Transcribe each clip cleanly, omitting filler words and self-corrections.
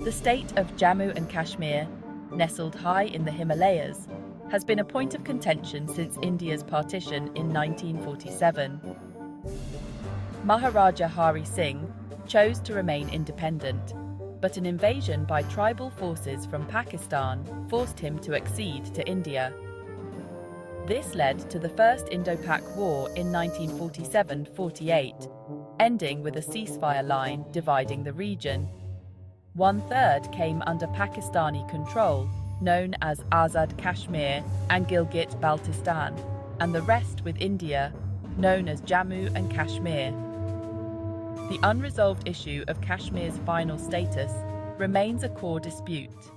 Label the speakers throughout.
Speaker 1: The state of Jammu and Kashmir, nestled high in the Himalayas, has been a point of contention since India's partition in 1947. Maharaja Hari Singh chose to remain independent, but an invasion by tribal forces from Pakistan forced him to accede to India. This led to the First Indo-Pak War in 1947-48, ending with a ceasefire line dividing the region. One-third came under Pakistani control, known as Azad Kashmir and Gilgit-Baltistan, and the rest with India, known as Jammu and Kashmir. The unresolved issue of Kashmir's final status remains a core dispute.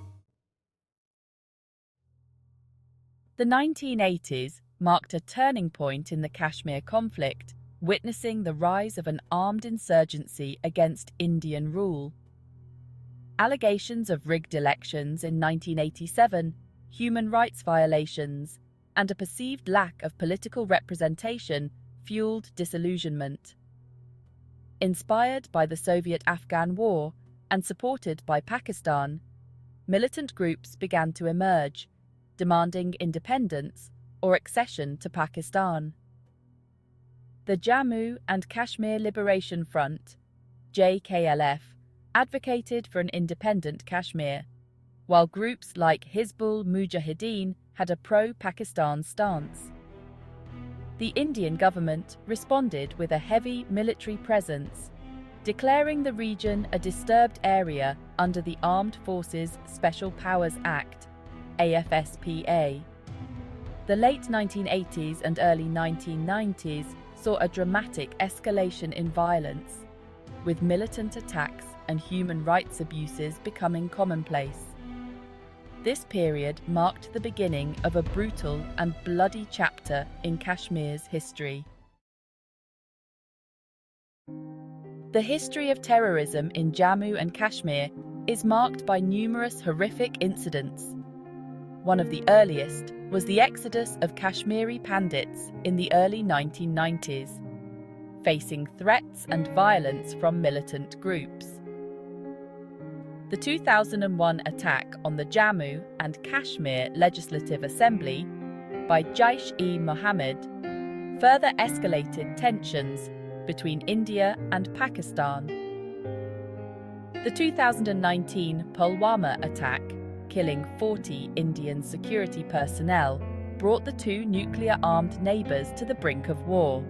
Speaker 1: The 1980s marked a turning point in the Kashmir conflict, witnessing the rise of an armed insurgency against Indian rule. Allegations of rigged elections in 1987, human rights violations, and a perceived lack of political representation fueled disillusionment. Inspired by the Soviet-Afghan War and supported by Pakistan, militant groups began to emerge, demanding independence or accession to Pakistan. The Jammu and Kashmir Liberation Front, JKLF, advocated for an independent Kashmir, while groups like Hizbul Mujahideen had a pro-Pakistan stance. The Indian government responded with a heavy military presence, declaring the region a disturbed area under the Armed Forces Special Powers Act, AFSPA. The late 1980s and early 1990s saw a dramatic escalation in violence, with militant attacks and human rights abuses becoming commonplace. This period marked the beginning of a brutal and bloody chapter in Kashmir's history. The history of terrorism in Jammu and Kashmir is marked by numerous horrific incidents. One of the earliest was the exodus of Kashmiri Pandits in the early 1990s, facing threats and violence from militant groups. The 2001 attack on the Jammu and Kashmir Legislative Assembly by Jaish-e-Mohammed further escalated tensions between India and Pakistan. The 2019 Pulwama attack, killing 40 Indian security personnel, brought the two nuclear-armed neighbours to the brink of war.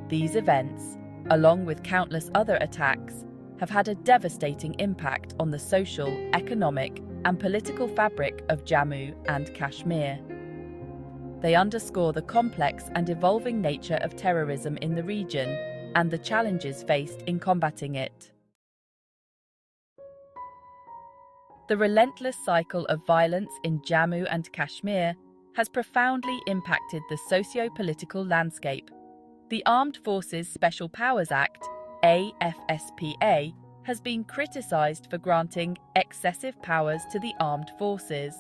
Speaker 1: These events, along with countless other attacks, have had a devastating impact on the social, economic, and political fabric of Jammu and Kashmir. They underscore the complex and evolving nature of terrorism in the region and the challenges faced in combating it. The relentless cycle of violence in Jammu and Kashmir has profoundly impacted the socio-political landscape. The Armed Forces Special Powers Act, AFSPA, has been criticised for granting excessive powers to the armed forces.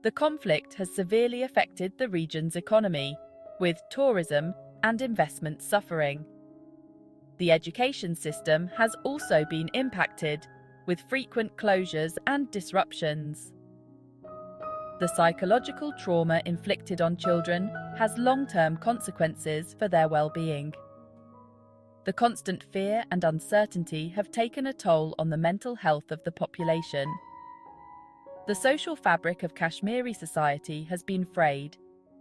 Speaker 1: The conflict has severely affected the region's economy, with tourism and investment suffering. The education system has also been impacted, with frequent closures and disruptions. The psychological trauma inflicted on children has long-term consequences for their well-being. The constant fear and uncertainty have taken a toll on the mental health of the population. The social fabric of Kashmiri society has been frayed,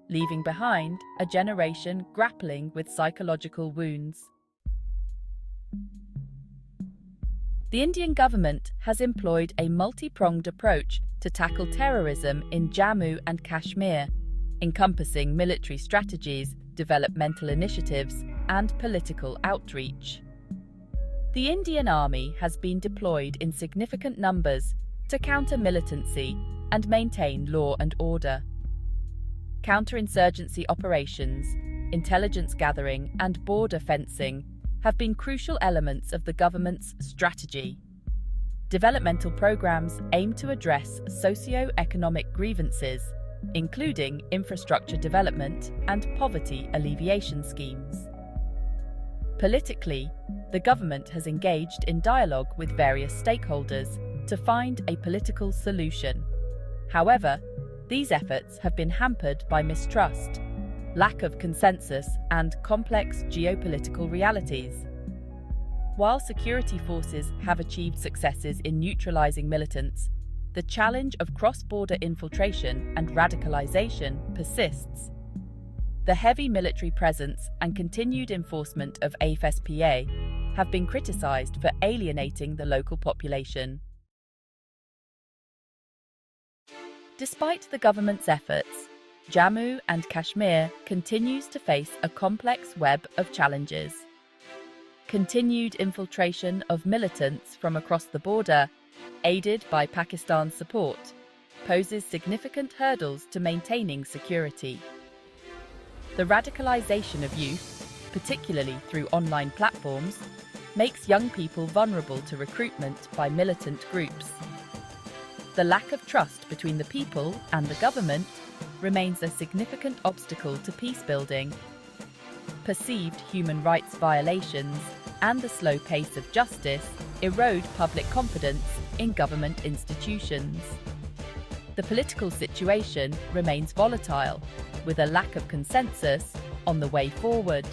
Speaker 1: leaving behind a generation grappling with psychological wounds. The Indian government has employed a multi-pronged approach to tackle terrorism in Jammu and Kashmir, encompassing military strategies, developmental initiatives, and political outreach. The Indian Army has been deployed in significant numbers to counter militancy and maintain law and order. Counterinsurgency operations, intelligence gathering, and border fencing have been crucial elements of the government's strategy. Developmental programs aim to address socio-economic grievances, including infrastructure development and poverty alleviation schemes. Politically, the government has engaged in dialogue with various stakeholders to find a political solution. However, these efforts have been hampered by mistrust, lack of consensus, and complex geopolitical realities. While security forces have achieved successes in neutralizing militants, the challenge of cross-border infiltration and radicalization persists. The heavy military presence and continued enforcement of AFSPA have been criticized for alienating the local population. Despite the government's efforts, Jammu and Kashmir continues to face a complex web of challenges. Continued infiltration of militants from across the border, aided by Pakistan's support, poses significant hurdles to maintaining security. The radicalization of youth, particularly through online platforms, makes young people vulnerable to recruitment by militant groups. The lack of trust between the people and the government remains a significant obstacle to peace building. Perceived human rights violations and the slow pace of justice erode public confidence in government institutions. The political situation remains volatile, with a lack of consensus on the way forward.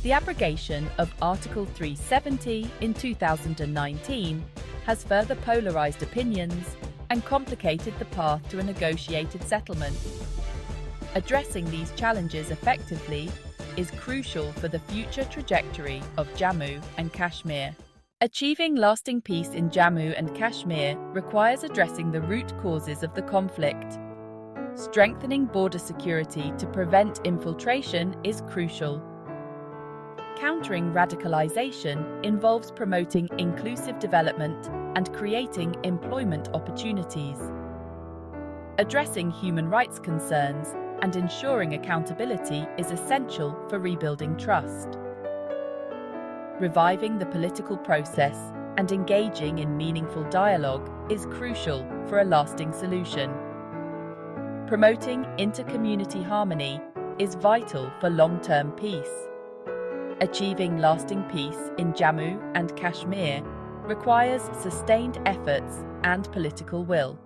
Speaker 1: The abrogation of Article 370 in 2019 has further polarized opinions and complicated the path to a negotiated settlement. Addressing these challenges effectively is crucial for the future trajectory of Jammu and Kashmir. Achieving lasting peace in Jammu and Kashmir requires addressing the root causes of the conflict. Strengthening border security to prevent infiltration is crucial. Countering radicalization involves promoting inclusive development and creating employment opportunities. Addressing human rights concerns and ensuring accountability is essential for rebuilding trust. Reviving the political process and engaging in meaningful dialogue is crucial for a lasting solution. Promoting inter-community harmony is vital for long-term peace. Achieving lasting peace in Jammu and Kashmir requires sustained efforts and political will.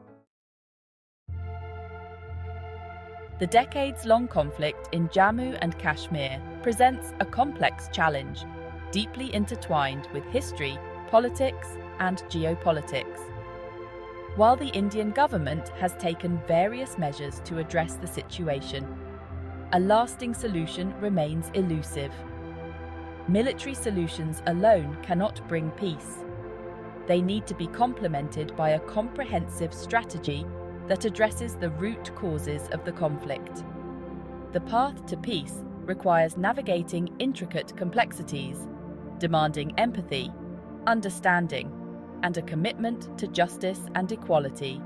Speaker 1: The decades-long conflict in Jammu and Kashmir presents a complex challenge, deeply intertwined with history, politics, and geopolitics. While the Indian government has taken various measures to address the situation, a lasting solution remains elusive. Military solutions alone cannot bring peace. They need to be complemented by a comprehensive strategy that addresses the root causes of the conflict. The path to peace requires navigating intricate complexities, demanding empathy, understanding, and a commitment to justice and equality.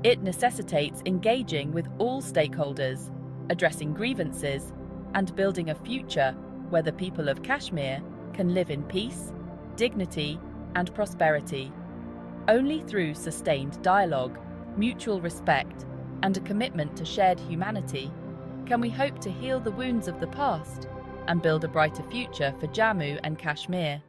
Speaker 1: It necessitates engaging with all stakeholders, addressing grievances, and building a future where the people of Kashmir can live in peace, dignity, and prosperity. Only through sustained dialogue, mutual respect, and a commitment to shared humanity can we hope to heal the wounds of the past and build a brighter future for Jammu and Kashmir.